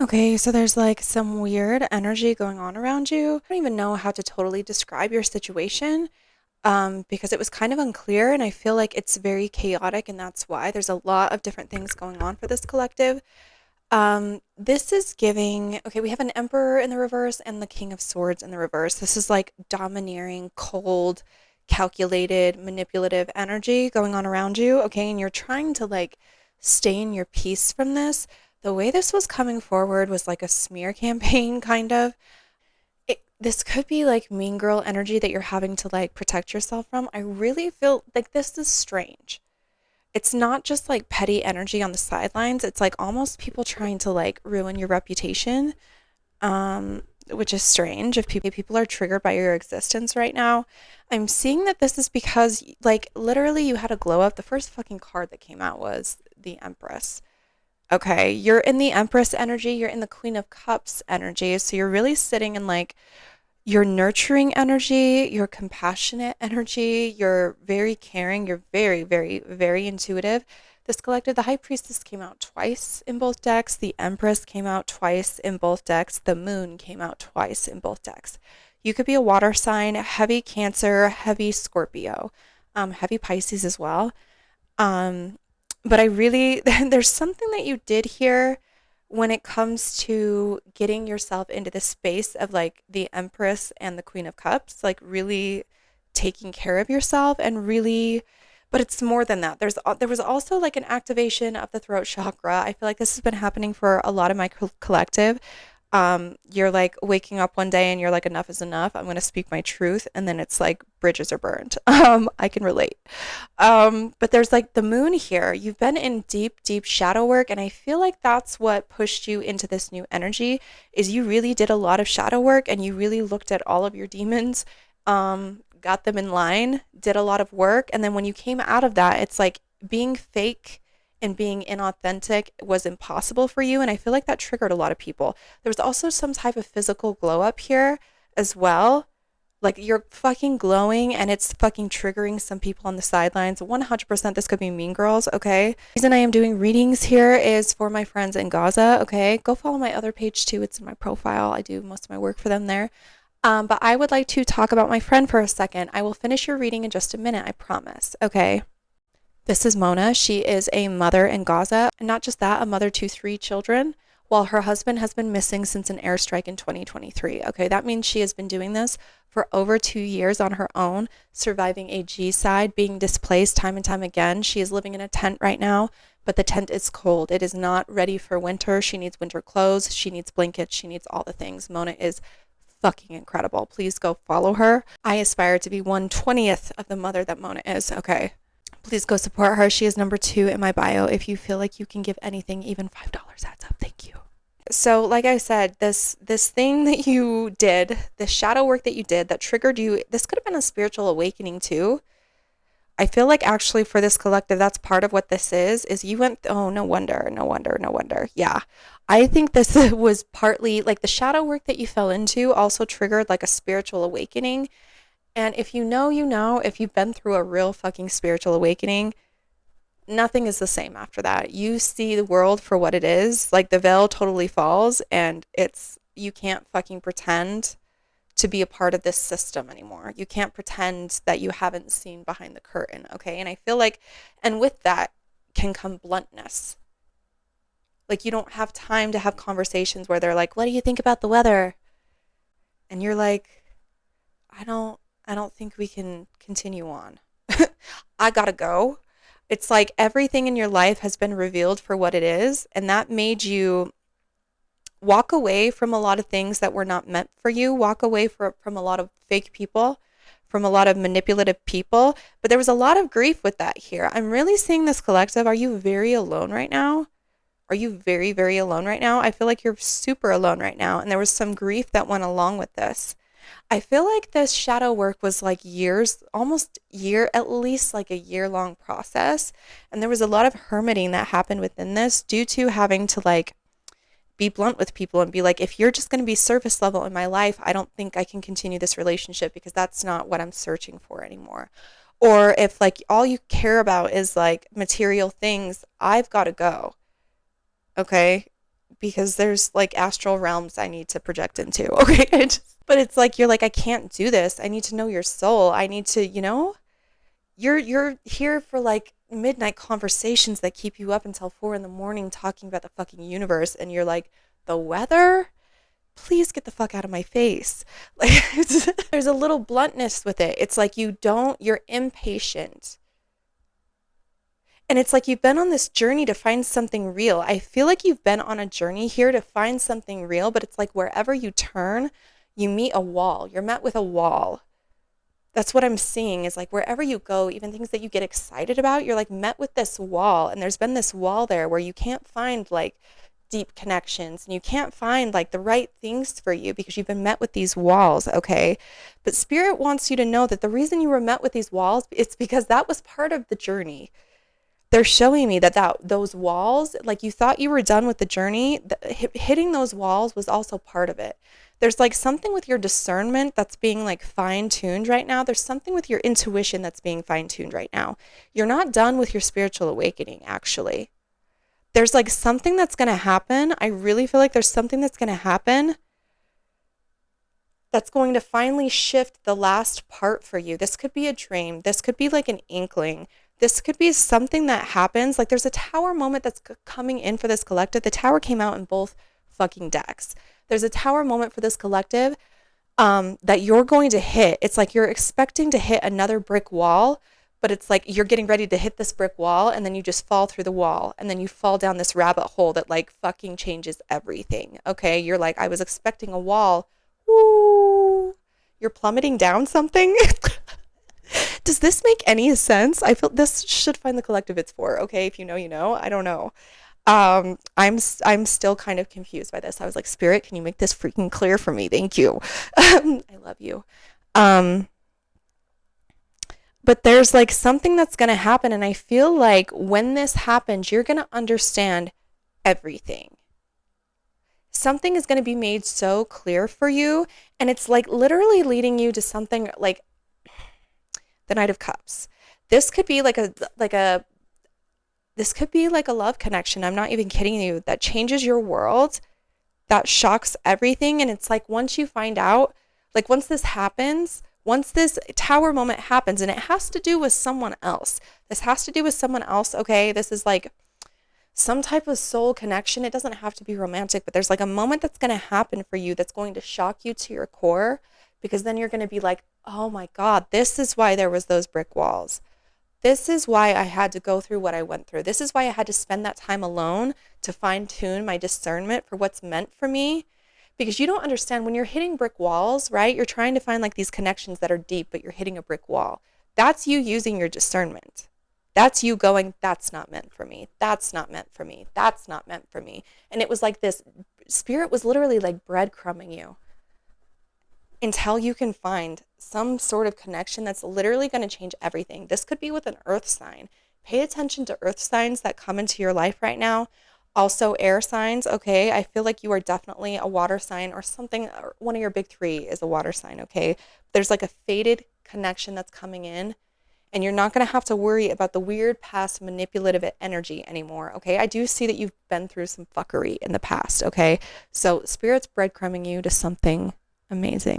Okay, so there's like some weird energy going on around you. I don't even know how to totally describe your situation because it was kind of unclear and I feel like it's very chaotic and that's why there's a lot of different things going on for this collective. This is giving, okay, we have an Emperor in the reverse and the King of Swords in the reverse. This is like domineering, cold, calculated, manipulative energy going on around you, okay? And you're trying to like stay in your peace from this. The way this was coming forward was like a smear campaign, kind of. This could be like mean girl energy that you're having to like protect yourself from. I really feel like this is strange. It's not just like petty energy on the sidelines. It's like almost people trying to like ruin your reputation, which is strange if people are triggered by your existence right now. I'm seeing that this is because like literally you had a glow up. The first fucking card that came out was the Empress. Okay, you're in the Empress energy, you're in the Queen of Cups energy. So you're really sitting in like your nurturing energy, your compassionate energy, you're very caring, you're very, very, very intuitive. This collective, the High Priestess came out twice in both decks, the Empress came out twice in both decks, the Moon came out twice in both decks. You could be a water sign, heavy Cancer, heavy Scorpio, heavy Pisces as well. Um, but I really, there's something that you did here when it comes to getting yourself into the space of like the Empress and the Queen of Cups, like really taking care of yourself and really, but it's more than that. There was also like an activation of the throat chakra. I feel like this has been happening for a lot of my collective. You're like waking up one day and you're like, enough is enough. I'm going to speak my truth. And then it's like bridges are burned. I can relate. But there's like the moon here. You've been in deep, deep shadow work. And I feel like that's what pushed you into this new energy is you really did a lot of shadow work and you really looked at all of your demons, got them in line, did a lot of work. And then when you came out of that, it's like being fake and being inauthentic was impossible for you. And I feel like that triggered a lot of people. There was also some type of physical glow up here as well. Like you're fucking glowing and it's fucking triggering some people on the sidelines. 100% this could be mean girls, okay? The reason I am doing readings here is for my friends in Gaza, okay? Go follow my other page too. It's in my profile. I do most of my work for them there. But I would like to talk about my friend for a second. I will finish your reading in just a minute, I promise, okay? This is Mona. She is a mother in Gaza, and not just that, a mother to three children, while her husband has been missing since an airstrike in 2023. Okay, that means she has been doing this for over 2 years on her own, surviving a G side, being displaced time and time again. She is living in a tent right now, but the tent is cold. It is not ready for winter. She needs winter clothes. She needs blankets. She needs all the things. Mona is fucking incredible. Please go follow her. I aspire to be 1/20th of the mother that Mona is. Okay. Please go support her. She is number 2 in my bio. If you feel like you can give anything, even $5 adds up. Thank you. So, like I said, this thing that you did, this shadow work that you did that triggered you, this could have been a spiritual awakening too. I feel like actually for this collective, that's part of what this is you went, oh, no wonder, no wonder, no wonder. Yeah. I think this was partly like the shadow work that you fell into also triggered like a spiritual awakening. And if you know, you know, if you've been through a real fucking spiritual awakening, nothing is the same after that. You see the world for what it is. Like the veil totally falls and it's you can't fucking pretend to be a part of this system anymore. You can't pretend that you haven't seen behind the curtain, okay? And I feel like and with that can come bluntness. Like you don't have time to have conversations where they're like, "What do you think about the weather?" And you're like, I don't think we can continue on. I gotta go. It's like everything in your life has been revealed for what it is, and that made you walk away from a lot of things that were not meant for you, walk away from a lot of fake people, from a lot of manipulative people. But there was a lot of grief with that here. I'm really seeing this collective. Are you very alone right now? Are you very, very alone right now? I feel like you're super alone right now, and there was some grief that went along with this. I feel like this shadow work was like years, almost year, at least like a year long process. And there was a lot of hermiting that happened within this due to having to like be blunt with people and be like, if you're just going to be surface level in my life, I don't think I can continue this relationship because that's not what I'm searching for anymore. Or if like all you care about is like material things, I've got to go. Okay. because there's like astral realms I need to project into. Okay. But it's like, you're like, I can't do this. I need to know your soul. I need to, you're here for like midnight conversations that keep you up until 4 in the morning talking about the fucking universe. And you're like, the weather? Please get the fuck out of my face. Like, there's a little bluntness with it. It's like, you're impatient. And it's like you've been on this journey to find something real. I feel like you've been on a journey here to find something real, but it's like wherever you turn, you meet a wall. You're met with a wall. That's what I'm seeing, is like wherever you go, even things that you get excited about, you're like met with this wall. And there's been this wall there where you can't find like deep connections, and you can't find like the right things for you because you've been met with these walls. Okay. But Spirit wants you to know that the reason you were met with these walls, it's because that was part of the journey. They're showing me that those walls, like you thought you were done with the journey, hitting those walls was also part of it. There's like something with your discernment that's being like fine-tuned right now. There's something with your intuition that's being fine-tuned right now. You're not done with your spiritual awakening, actually. There's like something that's going to happen. I really feel like there's something that's going to happen that's going to finally shift the last part for you. This could be a dream. This could be like an inkling. This could be something that happens. Like there's a tower moment that's coming in for this collective. The tower came out in both fucking decks. There's a tower moment for this collective that you're going to hit. It's like you're expecting to hit another brick wall, but it's like you're getting ready to hit this brick wall, and then you just fall through the wall, and then you fall down this rabbit hole that like fucking changes everything. Okay, you're like, I was expecting a wall. Woo! You're plummeting down something. Does this make any sense? I feel this should find the collective it's for. Okay, if you know, you know. I don't know. I'm still kind of confused by this. I was like, Spirit, can you make this freaking clear for me? Thank you. I love you. But there's like something that's going to happen, and I feel like when this happens, you're going to understand everything. Something is going to be made so clear for you, and it's like literally leading you to something like the Knight of Cups. This could be like a this could be like a love connection. I'm not even kidding you. That changes your world. That shocks everything. And it's like once you find out, like once this happens, once this tower moment happens, and it has to do with someone else. This has to do with someone else, okay? This is like some type of soul connection. It doesn't have to be romantic, but there's like a moment that's going to happen for you that's going to shock you to your core, because then you're going to be like, oh my God, this is why there was those brick walls. This is why I had to go through what I went through. This is why I had to spend that time alone to fine tune my discernment for what's meant for me. Because you don't understand, when you're hitting brick walls, right? You're trying to find like these connections that are deep, but you're hitting a brick wall. That's you using your discernment. That's you going, that's not meant for me. That's not meant for me. That's not meant for me. And it was like this, Spirit was literally like breadcrumbing you until you can find some sort of connection that's literally going to change everything. This could be with an earth sign. Pay attention to earth signs that come into your life right now. Also air signs, okay? I feel like you are definitely a water sign or something. Or one of your big three is a water sign, okay? There's like a faded connection that's coming in, and you're not going to have to worry about the weird past manipulative energy anymore, okay? I do see that you've been through some fuckery in the past, okay? So Spirit's breadcrumbing you to something amazing.